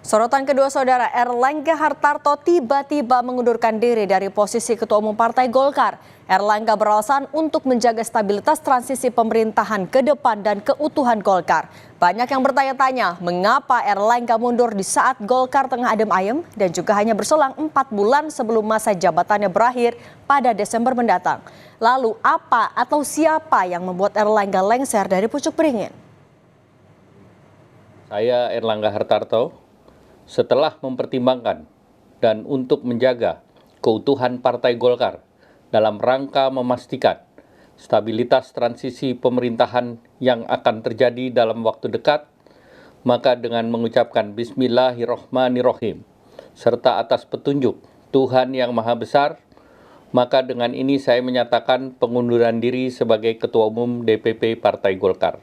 Sorotan kedua saudara, Erlangga Hartarto tiba-tiba mengundurkan diri dari posisi Ketua Umum Partai Golkar. Erlangga beralasan untuk menjaga stabilitas transisi pemerintahan ke depan dan keutuhan Golkar. Banyak yang bertanya-tanya, mengapa Erlangga mundur di saat Golkar tengah adem ayem dan juga hanya berselang 4 bulan sebelum masa jabatannya berakhir pada Desember mendatang. Lalu apa atau siapa yang membuat Erlangga lengser dari pucuk beringin? Saya Erlangga Hartarto. Setelah mempertimbangkan dan untuk menjaga keutuhan Partai Golkar dalam rangka memastikan stabilitas transisi pemerintahan yang akan terjadi dalam waktu dekat, maka dengan mengucapkan Bismillahirrohmanirrohim serta atas petunjuk Tuhan Yang Maha Besar, maka dengan ini saya menyatakan pengunduran diri sebagai Ketua Umum DPP Partai Golkar.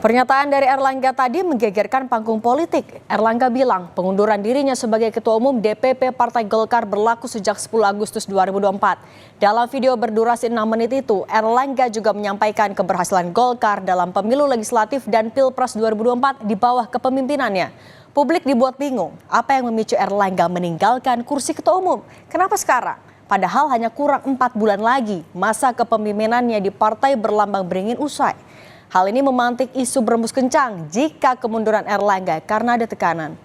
Pernyataan dari Erlangga tadi menggegerkan panggung politik. Erlangga bilang pengunduran dirinya sebagai Ketua Umum DPP Partai Golkar berlaku sejak 10 Agustus 2024. Dalam video berdurasi 6 menit itu, Erlangga juga menyampaikan keberhasilan Golkar dalam pemilu legislatif dan Pilpres 2024 di bawah kepemimpinannya. Publik dibuat bingung, apa yang memicu Erlangga meninggalkan kursi Ketua Umum? Kenapa sekarang? Padahal hanya kurang 4 bulan lagi masa kepemimpinannya di partai berlambang beringin usai. Hal ini memantik isu berembus kencang jika kemunduran Erlangga karena ada tekanan.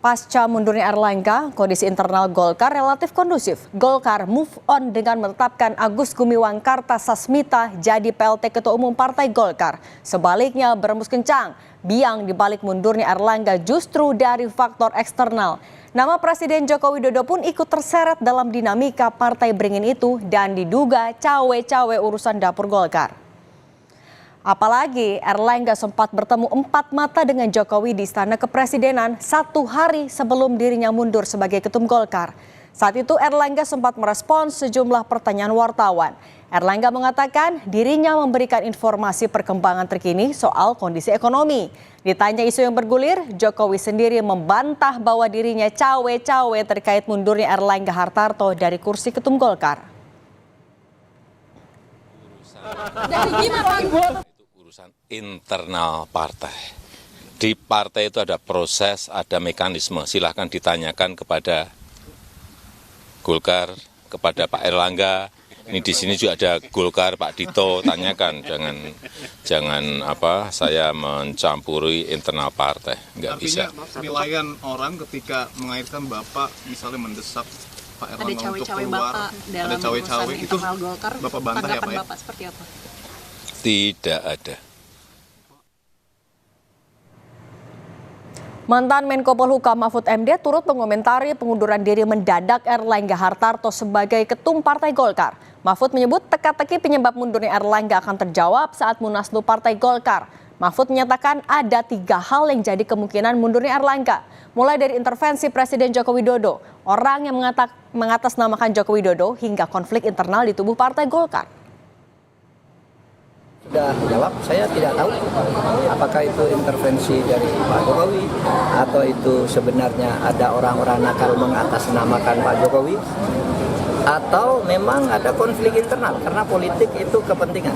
Pasca mundurnya Erlangga, kondisi internal Golkar relatif kondusif. Golkar move on dengan menetapkan Agus Gumiwang Kartasasmita jadi PLT Ketua Umum Partai Golkar. Sebaliknya berembus kencang, biang dibalik mundurnya Erlangga justru dari faktor eksternal. Nama Presiden Joko Widodo pun ikut terseret dalam dinamika partai beringin itu dan diduga cawe-cawe urusan dapur Golkar. Apalagi Erlangga sempat bertemu 4 mata dengan Jokowi di Istana Kepresidenan 1 hari sebelum dirinya mundur sebagai Ketum Golkar. Saat itu Erlangga sempat merespons sejumlah pertanyaan wartawan. Erlangga mengatakan dirinya memberikan informasi perkembangan terkini soal kondisi ekonomi. Ditanya isu yang bergulir, Jokowi sendiri membantah bahwa dirinya cawe-cawe terkait mundurnya Erlangga Hartarto dari kursi Ketum Golkar. Urusan internal partai. Di partai itu ada proses, ada mekanisme. Silahkan ditanyakan kepada Golkar, kepada Pak Erlangga. Ini di sini juga ada Golkar, Pak Dito, tanyakan. Jangan saya mencampuri internal partai. Nggak bisa. Penilaian orang ketika mengaitkan Bapak misalnya mendesak Pak Erlangga untuk keluar, ada cawe-cawe itu Golkar, Bapak bantah ya Pak ya? Bapak seperti apa? Tidak ada. Mantan Menko Polhukam Mahfud MD turut mengomentari pengunduran diri mendadak Erlangga Hartarto sebagai Ketum Partai Golkar. Mahfud menyebut teka-teki penyebab mundurnya Erlangga akan terjawab saat Munaslup Partai Golkar. Mahfud menyatakan ada 3 hal yang jadi kemungkinan mundurnya Erlangga. Mulai dari intervensi Presiden Joko Widodo, orang yang mengatasnamakan Joko Widodo, hingga konflik internal di tubuh Partai Golkar. Sudah jawab, saya tidak tahu apakah itu intervensi dari Pak Jokowi atau itu sebenarnya ada orang-orang nakal mengatasnamakan Pak Jokowi atau memang ada konflik internal karena politik itu kepentingan.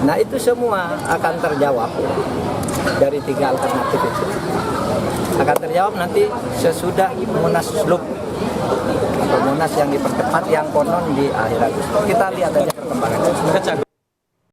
Nah itu semua akan terjawab dari 3 alternatif itu. Akan terjawab nanti sesudah Munaslup atau Munas yang dipercepat yang konon di akhir Agustus. Kita lihat aja perkembangannya.